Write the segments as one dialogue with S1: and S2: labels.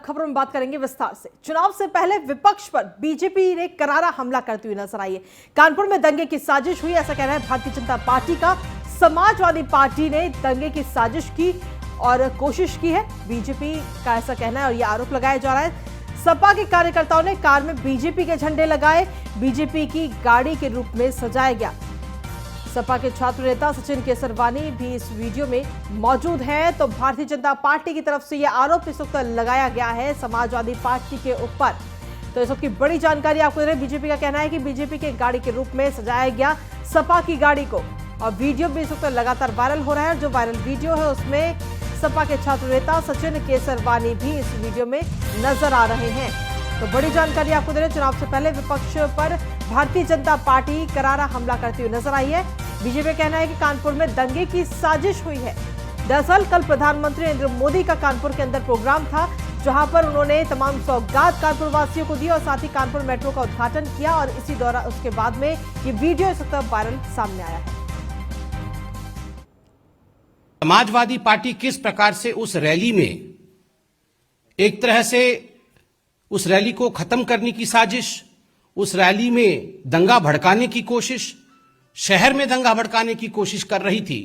S1: खबरों में बात करेंगे विस्तार से। चुनाव से पहले विपक्ष पर बीजेपी ने करारा हमला करती हुई नजर आई है। कानपुर में दंगे की साजिश हुई, ऐसा कहना है भारतीय जनता पार्टी का। समाजवादी पार्टी ने दंगे की साजिश की और कोशिश की है, बीजेपी का ऐसा कहना है और यह आरोप लगाया जा रहा है। सपा के कार्यकर्ताओं ने कार में बीजेपी के झंडे लगाए, बीजेपी की गाड़ी के रूप में सजाया गया। सपा के छात्र नेता सचिन केसरवानी भी इस वीडियो में मौजूद हैं। तो भारतीय जनता पार्टी की तरफ से यह आरोप इस वक्त लगाया गया है समाजवादी पार्टी के ऊपर। तो इस वक्त की बड़ी जानकारी आपको दे रहे हैं। बीजेपी का कहना है कि बीजेपी के गाड़ी के रूप में सजाया गया सपा की गाड़ी को, और वीडियो भी इस वक्त लगातार वायरल हो रहा है। जो वायरल वीडियो है उसमें सपा के छात्र नेता सचिन केसरवानी भी इस वीडियो में नजर आ रहे हैं। तो बड़ी जानकारी आपको दे रहे हैं। चुनाव से पहले विपक्ष पर भारतीय जनता पार्टी करारा हमला करती हुई नजर आई है। बीजेपी का कहना है कि कानपुर में दंगे की साजिश हुई है। दरअसल कल प्रधानमंत्री नरेंद्र मोदी का कानपुर के अंदर प्रोग्राम था, जहां पर उन्होंने तमाम सौगात कानपुर वासियों को दी और साथ ही कानपुर मेट्रो का उद्घाटन किया, और इसी दौरान उसके बाद में ये वीडियो इस वक्त वायरल सामने आया है।
S2: समाजवादी पार्टी किस प्रकार से उस रैली में एक तरह से उस रैली को खत्म करने की साजिश, उस रैली में दंगा भड़काने की कोशिश, शहर में दंगा भड़काने की कोशिश कर रही थी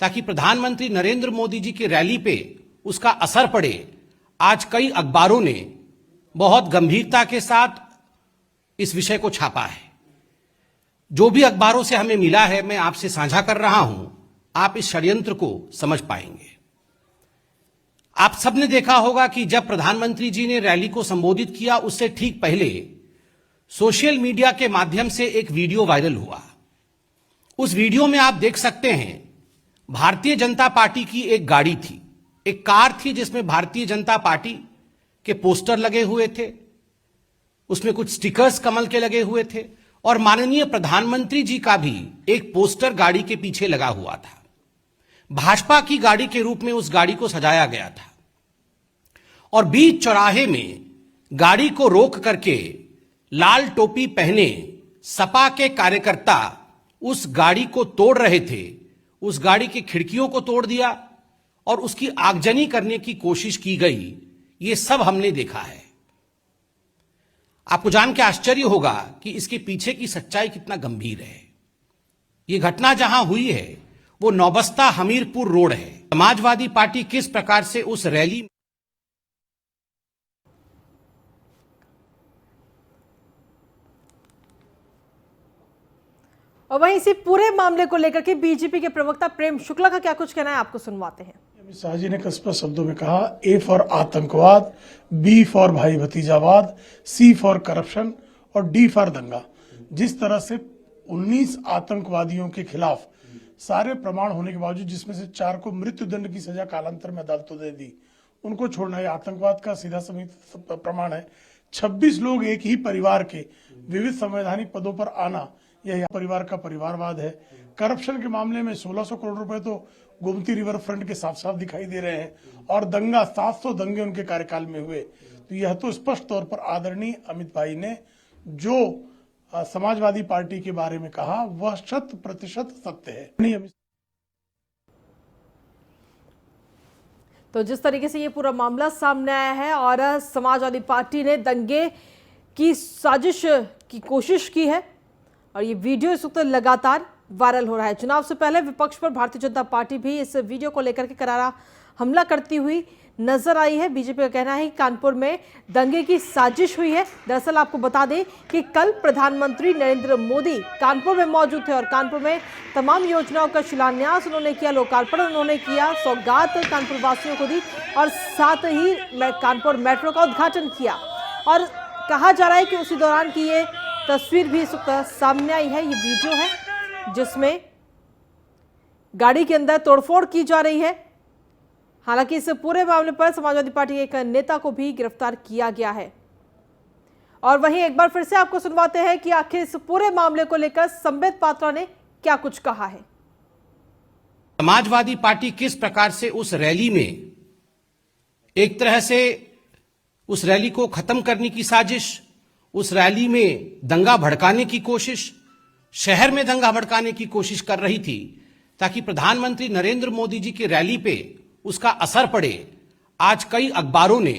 S2: ताकि प्रधानमंत्री नरेंद्र मोदी जी की रैली पे उसका असर पड़े। आज कई अखबारों ने बहुत गंभीरता के साथ इस विषय को छापा है। जो भी अखबारों से हमें मिला है मैं आपसे साझा कर रहा हूं, आप इस षड्यंत्र को समझ पाएंगे। आप सबने देखा होगा कि जब प्रधानमंत्री जी ने रैली को संबोधित किया उससे ठीक पहले सोशल मीडिया के माध्यम से एक वीडियो वायरल हुआ। उस वीडियो में आप देख सकते हैं भारतीय जनता पार्टी की एक गाड़ी थी, एक कार थी जिसमें भारतीय जनता पार्टी के पोस्टर लगे हुए थे, उसमें कुछ स्टिकर्स कमल के लगे हुए थे और माननीय प्रधानमंत्री जी का भी एक पोस्टर गाड़ी के पीछे लगा हुआ था। भाजपा की गाड़ी के रूप में उस गाड़ी को सजाया गया था और बीच चौराहे में गाड़ी को रोक करके लाल टोपी पहने सपा के कार्यकर्ता उस गाड़ी को तोड़ रहे थे। उस गाड़ी की खिड़कियों को तोड़ दिया और उसकी आगजनी करने की कोशिश की गई। ये सब हमने देखा है। आपको जान के आश्चर्य होगा कि इसके पीछे की सच्चाई कितना गंभीर है। ये घटना जहां हुई है वो नौबस्ता हमीरपुर रोड है। समाजवादी पार्टी किस प्रकार से उस रैली
S1: और वहीं इसी पूरे मामले को लेकर के बीजेपी के प्रवक्ता प्रेम शुक्ला का क्या कुछ कहना है, आपको सुनवाते हैं।
S3: अमित शाह जी ने स्पष्ट शब्दों में कहा, ए फॉर आतंकवाद, बी फॉर भाई भतीजावाद, सी फॉर करप्शन और डी फॉर दंगा। जिस तरह से 19 आतंकवादियों के खिलाफ सारे प्रमाण होने के बावजूद, जिसमें से 4 को मृत्युदंड की सजा कालांतर में अदालतों ने दी, उनको छोड़ना है आतंकवाद का सीधा प्रमाण है। 26 लोग एक ही परिवार के विविध संवैधानिक पदों पर आना, यह परिवार का परिवारवाद है। करप्शन के मामले में 1600 करोड़ रुपए तो गोमती रिवर फ्रंट के साफ साफ दिखाई दे रहे हैं, और दंगा 700 दंगे उनके कार्यकाल में हुए। तो यह तो स्पष्ट तौर पर आदरणीय अमित भाई ने जो समाजवादी पार्टी के बारे में कहा वह 100% सत्य है। नहीं,
S1: तो जिस तरीके से ये पूरा मामला सामने आया है और समाजवादी पार्टी ने दंगे की साजिश की कोशिश की है और ये वीडियो इस वक्त लगातार वायरल हो रहा है। चुनाव से पहले विपक्ष पर भारतीय जनता पार्टी भी इस वीडियो को लेकर के करारा हमला करती हुई नजर आई है। बीजेपी का कहना है कि कानपुर में दंगे की साजिश हुई है। दरअसल आपको बता दें कि कल प्रधानमंत्री नरेंद्र मोदी कानपुर में मौजूद थे और कानपुर में तमाम योजनाओं का शिलान्यास उन्होंने किया, लोकार्पण उन्होंने किया, सौगात कानपुर वासियों को दी और साथ ही कानपुर मेट्रो का उद्घाटन किया। और कहा जा रहा है कि उसी दौरान की ये तस्वीर भी इस वक्त सामने आई है। ये वीडियो है जिसमें गाड़ी के अंदर तोड़फोड़ की जा रही है। हालांकि इस पूरे मामले पर समाजवादी पार्टी के एक नेता को भी गिरफ्तार किया गया है। और वहीं एक बार फिर से आपको सुनवाते हैं कि आखिर इस पूरे मामले को लेकर संबित पात्रा ने क्या कुछ कहा है।
S2: समाजवादी पार्टी किस प्रकार से उस रैली में एक तरह से उस रैली को खत्म करने की साजिश, उस रैली में दंगा भड़काने की कोशिश, शहर में दंगा भड़काने की कोशिश कर रही थी ताकि प्रधानमंत्री नरेंद्र मोदी जी की रैली पे उसका असर पड़े। आज कई अखबारों ने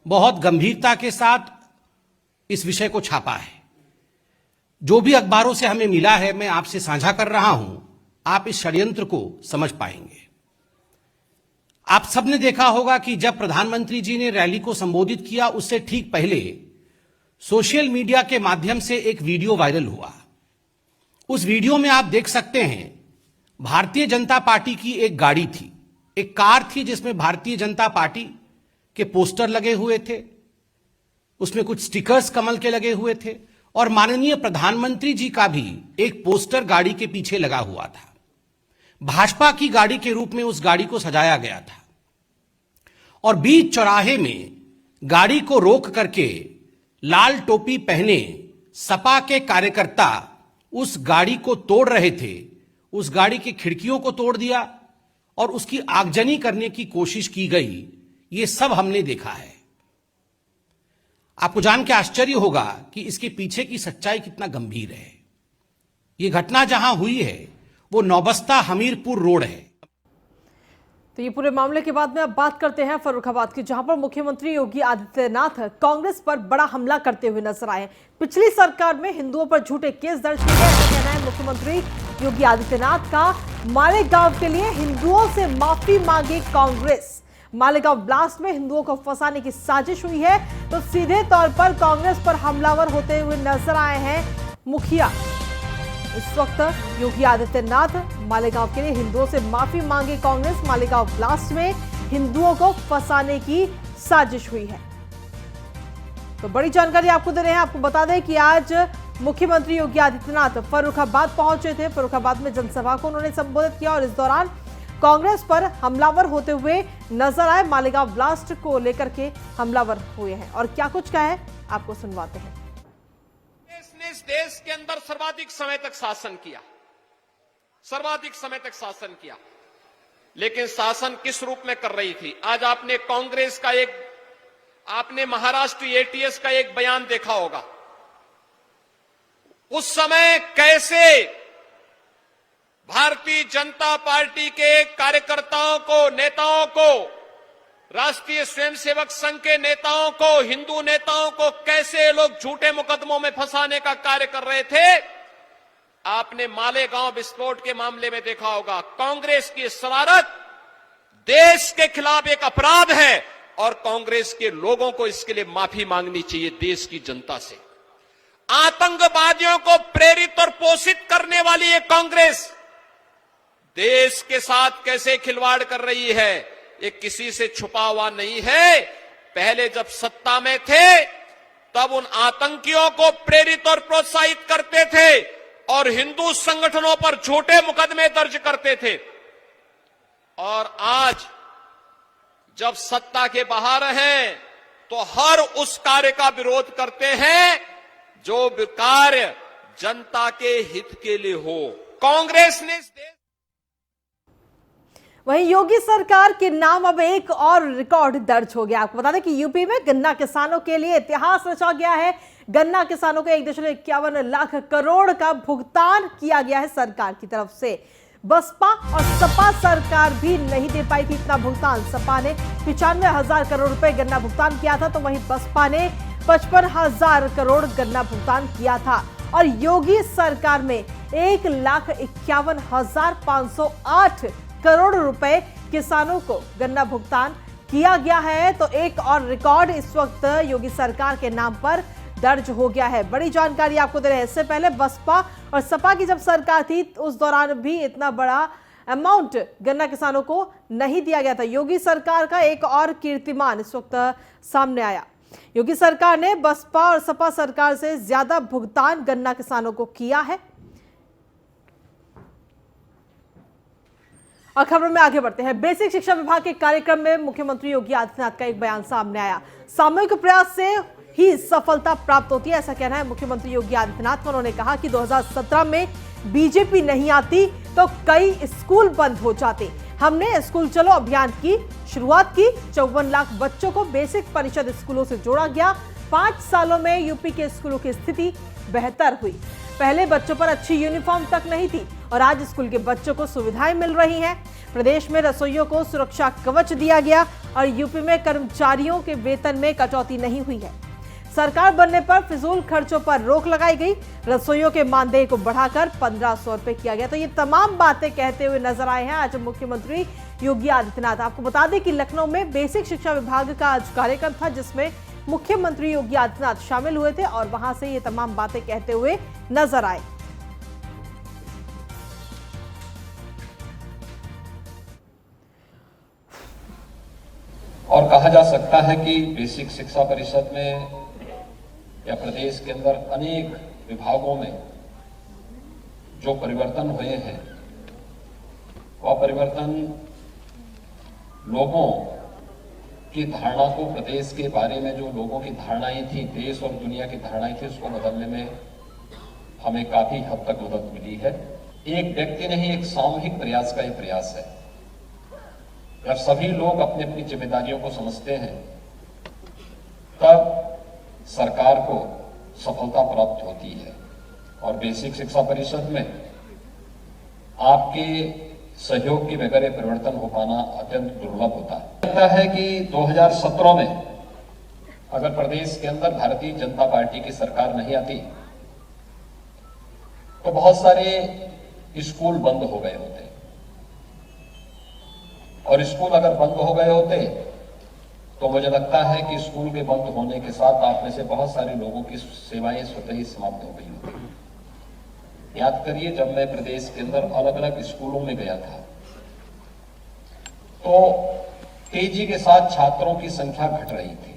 S2: बहुत गंभीरता के साथ इस विषय को छापा है। जो भी अखबारों से हमें मिला है, मैं आपसे साझा कर रहा हूं, आप इस षड्यंत्र को समझ पाएंगे। आप सबने देखा होगा कि जब प्रधानमंत्री जी ने रैली को संबोधित किया, उससे ठीक पहले सोशल मीडिया के माध्यम से एक वीडियो वायरल हुआ। उस वीडियो में आप देख सकते हैं, भारतीय जनता पार्टी की एक गाड़ी थी, एक कार थी जिसमें भारतीय जनता पार्टी के पोस्टर लगे हुए थे, उसमें कुछ स्टिकर्स कमल के लगे हुए थे और माननीय प्रधानमंत्री जी का भी एक पोस्टर गाड़ी के पीछे लगा हुआ था। भाजपा की गाड़ी के रूप में उस गाड़ी को सजाया गया था और बीच चौराहे में गाड़ी को रोक करके लाल टोपी पहने सपा के कार्यकर्ता उस गाड़ी को तोड़ रहे थे। उस गाड़ी की खिड़कियों को तोड़ दिया और उसकी आगजनी करने की कोशिश की गई। ये सब हमने देखा है। आपको जान के आश्चर्य होगा कि इसके पीछे की सच्चाई कितना गंभीर है। यह घटना जहां हुई है वो नौबस्ता हमीरपुर रोड है।
S1: तो ये पूरे मामले के बाद में अब बात करते हैं फर्रुखाबाद की, जहां पर मुख्यमंत्री योगी आदित्यनाथ कांग्रेस पर बड़ा हमला करते हुए नजर आए। पिछली सरकार में हिंदुओं पर झूठे केस दर्ज किए गए, ऐसा कहना है मुख्यमंत्री योगी आदित्यनाथ का। मालेगांव के लिए हिंदुओं से माफी मांगी कांग्रेस। मालेगांव ब्लास्ट में हिंदुओं को फंसाने की साजिश हुई है, तो सीधे तौर पर कांग्रेस पर हमलावर होते हुए नजर आए हैं मुखिया। इस वक्त योगी आदित्यनाथ मालेगांव के लिए हिंदुओं से माफी मांगी कांग्रेस। मालेगांव ब्लास्ट में हिंदुओं को फंसाने की साजिश हुई है। तो बड़ी जानकारी आपको दे रहे हैं। आपको बता दें कि आज मुख्यमंत्री योगी आदित्यनाथ फर्रुखाबाद पहुंचे थे। फर्रुखाबाद में जनसभा को उन्होंने संबोधित किया और इस दौरान कांग्रेस पर हमलावर होते हुए नजर आए। मालेगांव ब्लास्ट को लेकर के हमलावर हुए हैं और क्या कुछ कहा है आपको सुनवाते हैं।
S4: ने इस देश के अंदर सर्वाधिक समय तक शासन किया, सर्वाधिक समय तक शासन किया, लेकिन शासन किस रूप में कर रही थी? आज आपने कांग्रेस का आपने महाराष्ट्र एटीएस का एक बयान देखा होगा। उस समय कैसे भारतीय जनता पार्टी के कार्यकर्ताओं को, नेताओं को, राष्ट्रीय स्वयंसेवक संघ के नेताओं को, हिंदू नेताओं को कैसे लोग झूठे मुकदमों में फंसाने का कार्य कर रहे थे। आपने मालेगांव विस्फोट के मामले में देखा होगा। कांग्रेस की शरारत देश के खिलाफ एक अपराध है और कांग्रेस के लोगों को इसके लिए माफी मांगनी चाहिए देश की जनता से। आतंकवादियों को प्रेरित और पोषित करने वाली ये कांग्रेस देश के साथ कैसे खिलवाड़ कर रही है, ये किसी से छुपा हुआ नहीं है। पहले जब सत्ता में थे तब उन आतंकियों को प्रेरित और प्रोत्साहित करते थे और हिंदू संगठनों पर झूठे मुकदमे दर्ज करते थे। और आज जब सत्ता के बाहर हैं तो हर उस कार्य का विरोध करते हैं जो कार्य जनता के हित के लिए हो। कांग्रेस ने इस देश
S1: वहीं योगी सरकार के नाम अब एक और रिकॉर्ड दर्ज हो गया। आपको बता दें कि यूपी में गन्ना किसानों के लिए इतिहास रचा गया है। गन्ना किसानों को 1.51 लाख करोड़ का भुगतान किया गया है सरकार की तरफ से। बसपा और सपा सरकार भी नहीं दे पाई थी इतना भुगतान। सपा ने 95,000 करोड़ रुपए गन्ना भुगतान किया था, तो वहीं बसपा ने 55,000 करोड़ गन्ना भुगतान किया था। और योगी सरकार में 1,51,508 करोड़ रुपए किसानों को गन्ना भुगतान किया गया है। तो एक और रिकॉर्ड इस वक्त योगी सरकार के नाम पर दर्ज हो गया है। बड़ी जानकारी आपको दे रहे हैं। इससे पहले बसपा और सपा की जब सरकार थी उस दौरान भी इतना बड़ा अमाउंट गन्ना किसानों को नहीं दिया गया था। योगी सरकार का एक और कीर्तिमान इस वक्त सामने आया। योगी सरकार ने बसपा और सपा सरकार से ज्यादा भुगतान गन्ना किसानों को किया है। और खबरों में आगे बढ़ते हैं। बेसिक शिक्षा विभाग के कार्यक्रम में मुख्यमंत्री योगी आदित्यनाथ का एक बयान सामने आया। सामूहिक प्रयास से ही सफलता प्राप्त होती है, ऐसा कहना है मुख्यमंत्री योगी आदित्यनाथ। उन्होंने कहा कि 2017 में बीजेपी नहीं आती तो कई स्कूल बंद हो जाते। हमने स्कूल चलो अभियान की शुरुआत की। 54 लाख बच्चों को बेसिक परिषद स्कूलों से जोड़ा गया। 5 सालों में यूपी के स्कूलों की स्थिति बेहतर हुई। पहले बच्चों पर अच्छी यूनिफॉर्म तक नहीं थी और आज स्कूल के बच्चों को सुविधाएं मिल रही हैं। प्रदेश में रसोइयों को सुरक्षा कवच दिया गया। और यूपी में कर्मचारियों के वेतन में कटौती नहीं हुई है। सरकार बनने पर फिजूल खर्चों पर रोक लगाई गई। रसोइयों के मानदेय को बढ़ाकर 1500 रुपए किया गया। तो ये तमाम बातें कहते हुए नजर आए हैं आज मुख्यमंत्री योगी आदित्यनाथ। आपको बता दें कि लखनऊ में बेसिक शिक्षा विभाग का आज कार्यक्रम था, जिसमें मुख्यमंत्री योगी आदित्यनाथ शामिल हुए थे और वहां से ये तमाम बातें कहते हुए नजर आए।
S5: और कहा जा सकता है कि बेसिक शिक्षा परिषद में या प्रदेश के अंदर अनेक विभागों में जो परिवर्तन हुए हैं, वह परिवर्तन लोगों की धारणा को, प्रदेश के बारे में जो लोगों की धारणाएं थी, देश और दुनिया की धारणाएं थी, उसको बदलने में हमें काफी हद तक मदद मिली है। एक व्यक्ति नहीं, एक सामूहिक प्रयास का यह प्रयास है। जब सभी लोग अपनी अपनी जिम्मेदारियों को समझते हैं, तब सरकार को सफलता प्राप्त होती है। और बेसिक शिक्षा परिषद में आपके सहयोग के बगैर परिवर्तन हो पाना अत्यंत दुर्लभ होता है। लगता है कि 2017 में अगर प्रदेश के अंदर भारतीय जनता पार्टी की सरकार नहीं आती तो बहुत सारे स्कूल बंद हो गए होते, और स्कूल अगर बंद हो गए होते तो मुझे लगता है कि स्कूल के बंद होने के साथ आप में से बहुत सारे लोगों की सेवाएं स्वतः ही समाप्त हो गई होती। याद करिए, जब मैं प्रदेश के अंदर अलग अलग स्कूलों में गया था तो तेजी के साथ छात्रों की संख्या घट रही थी।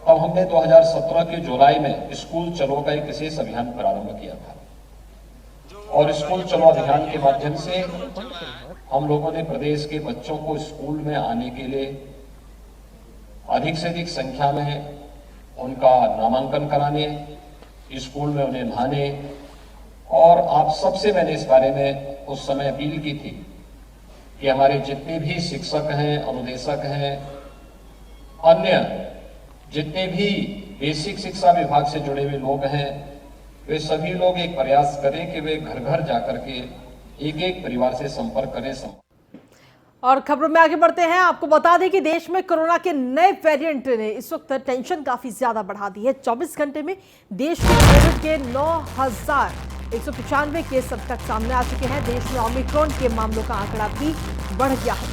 S5: तब हमने 2017 के जुलाई में स्कूल चलो का एक विशेष अभियान प्रारंभ किया था, और स्कूल चलो अभियान के माध्यम से हम लोगों ने प्रदेश के बच्चों को स्कूल में आने के लिए अधिक से अधिक संख्या में उनका नामांकन कराने, स्कूल में उन्हें लाने, और आप सबसे मैंने इस बारे में उस समय अपील की थी कि हमारे जितने भी शिक्षक हैं, अनुदेशक हैं, अन्य जितने भी बेसिक शिक्षा विभाग से जुड़े हुए लोग हैं, वे सभी लोग एक प्रयास करें कि वे घर घर जाकर के एक एक परिवार से संपर्क करें।
S1: और खबरों में आगे बढ़ते हैं। आपको बता दें कि देश में कोरोना के नए वेरिएंट ने इस वक्त टेंशन काफी ज्यादा बढ़ा दी है। 24 घंटे में देश में कोविड के 9,195 केस अब तक सामने आ चुके हैं। देश में ओमिक्रॉन के मामलों का आंकड़ा भी बढ़ गया है।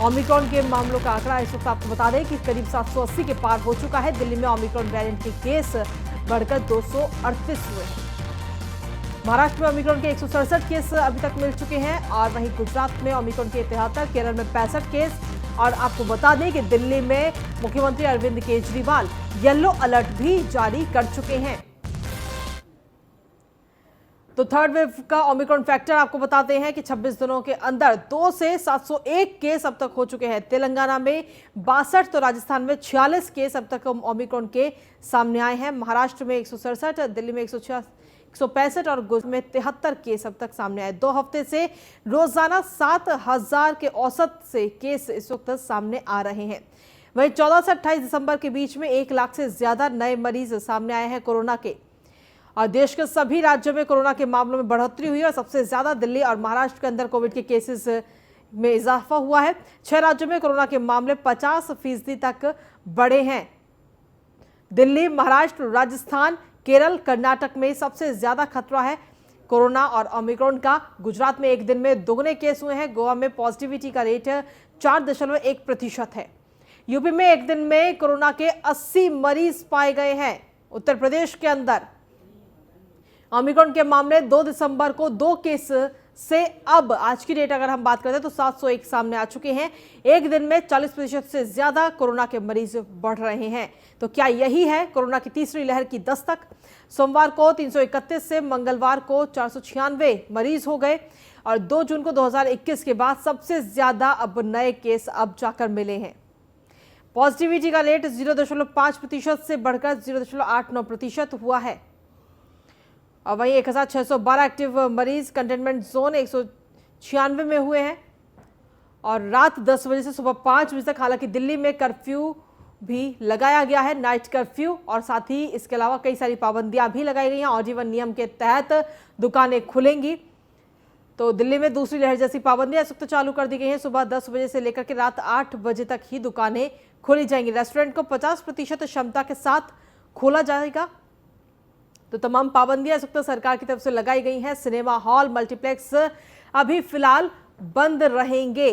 S1: ओमिक्रॉन के मामलों का आंकड़ा इस वक्त आपको बता दें कि करीब 780 के पार हो चुका है। दिल्ली में ओमिक्रॉन वेरिएंट के केस बढ़कर 238 हुए हैं। महाराष्ट्र में ओमिक्रॉन के 167 केस अभी तक मिल चुके हैं, और वहीं गुजरात में ओमिक्रॉन के 73, केरल में 65 केस। और आपको बता दें कि दिल्ली में मुख्यमंत्री अरविंद केजरीवाल येलो अलर्ट भी जारी कर चुके हैं। तो थर्ड वेव का ओमिक्रॉन फैक्टर आपको बताते हैं कि 26 दिनों के अंदर 2 से 701 केस अब तक हो चुके हैं। तेलंगाना में 62, तो राजस्थान में 46 केस अब तक ओमिक्रॉन के सामने आए हैं। महाराष्ट्र में 167, दिल्ली में 165 और गुजरात में 73 केस अब तक सामने आए। 2 हफ्ते से रोजाना 7,000 के औसत से केस इस वक्त सामने आ रहे हैं। वहीं 14 से 28 दिसंबर के बीच में 1 लाख से ज्यादा नए मरीज सामने आए हैं कोरोना के। और देश के सभी राज्यों में कोरोना के मामलों में बढ़ोतरी हुई है, और सबसे ज्यादा दिल्ली और महाराष्ट्र के अंदर कोविड के केसेस में इजाफा हुआ है। 6 राज्यों में कोरोना के मामले 50% तक बढ़े हैं। दिल्ली, महाराष्ट्र, राजस्थान, केरल, कर्नाटक में सबसे ज्यादा खतरा है कोरोना और ओमिक्रॉन का। गुजरात में एक दिन में दोगुने केस हुए हैं। गोवा में पॉजिटिविटी का रेट 4.1% है। यूपी में एक दिन में कोरोना के 80 मरीज पाए गए हैं। उत्तर प्रदेश के अंदर ओमिक्रॉन के मामले 2 दिसंबर को 2 केस से अब आज की डेट अगर हम बात करते हैं तो 701 सामने आ चुके हैं। एक दिन में 40% से ज्यादा कोरोना के मरीज बढ़ रहे हैं। तो क्या यही है कोरोना की तीसरी लहर की दस्तक? सोमवार को 331 से मंगलवार को 496 मरीज हो गए, और 2 जून को 2021 के बाद सबसे ज्यादा अब नए केस अब जाकर मिले हैं। पॉजिटिविटी का रेट 0.5% से बढ़कर 0.89% हुआ है। और वहीं 1612 एक्टिव मरीज कंटेनमेंट जोन 196 में हुए हैं, और रात 10 बजे से सुबह 5 बजे तक हालांकि दिल्ली में कर्फ्यू भी लगाया गया है, नाइट कर्फ्यू, और साथ ही इसके अलावा कई सारी पाबंदियां भी लगाई गई हैं। ऑड इवन नियम के तहत दुकानें खुलेंगी। तो दिल्ली में दूसरी लहर जैसी पाबंदियां इस वक्त चालू कर दी गई हैं। सुबह 10 बजे से लेकर के रात 8 बजे तक ही दुकानें खोली जाएंगी। रेस्टोरेंट को 50% क्षमता के साथ खोला जाएगा। तो तमाम पाबंदियां इस वक्त सरकार की तरफ से लगाई गई हैं। सिनेमा हॉल, मल्टीप्लेक्स अभी फिलहाल बंद रहेंगे।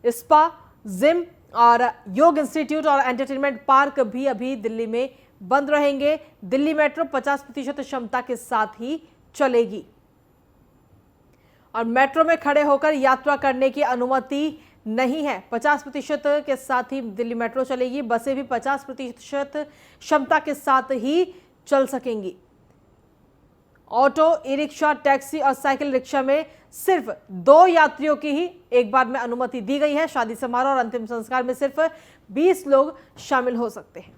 S1: स्पा, जिम और योग इंस्टीट्यूट और एंटरटेनमेंट पार्क भी अभी दिल्ली में बंद रहेंगे। दिल्ली मेट्रो 50% क्षमता के साथ ही चलेगी और मेट्रो में खड़े होकर यात्रा करने की अनुमति नहीं है। 50% के साथ ही दिल्ली मेट्रो चलेगी। बसें भी 50% क्षमता के साथ ही चल सकेंगी। ऑटो, ई रिक्शा, टैक्सी और साइकिल रिक्शा में सिर्फ 2 यात्रियों की ही एक बार में अनुमति दी गई है। शादी समारोह और अंतिम संस्कार में सिर्फ 20 लोग शामिल हो सकते हैं।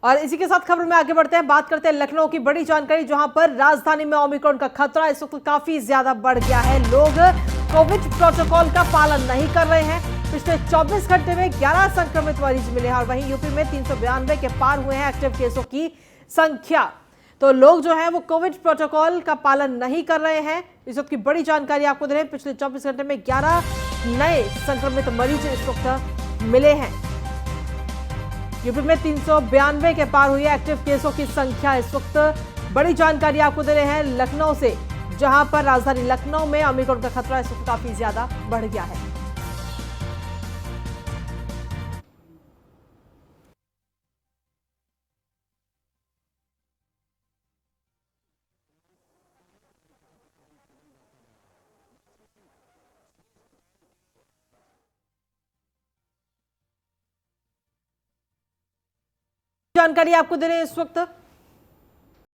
S1: और इसी के साथ खबर में आगे बढ़ते हैं, बात करते हैं लखनऊ की बड़ी जानकारी, जहां पर राजधानी में ओमिक्रॉन का खतरा इस वक्त काफी ज्यादा बढ़ गया है। लोग कोविड प्रोटोकॉल का पालन नहीं कर रहे हैं। पिछले 24 घंटे में 11 संक्रमित मरीज मिले हैं और वहीं यूपी में 392 के पार हुए हैं एक्टिव केसों की संख्या। तो लोग जो है वो कोविड प्रोटोकॉल का पालन नहीं कर रहे हैं। इस वक्त की बड़ी जानकारी आपको दे रहे हैं। पिछले 24 घंटे में 11 नए संक्रमित मरीज इस वक्त मिले हैं। यूपी में 392 के पार हुई है एक्टिव केसों की संख्या। इस वक्त बड़ी जानकारी आपको दे रहे हैं लखनऊ से, जहां पर राजधानी लखनऊ में ओमिक्रॉन का खतरा इस वक्त काफी ज्यादा बढ़ गया है। जानकारी आपको दे रहे हैं इस वक्त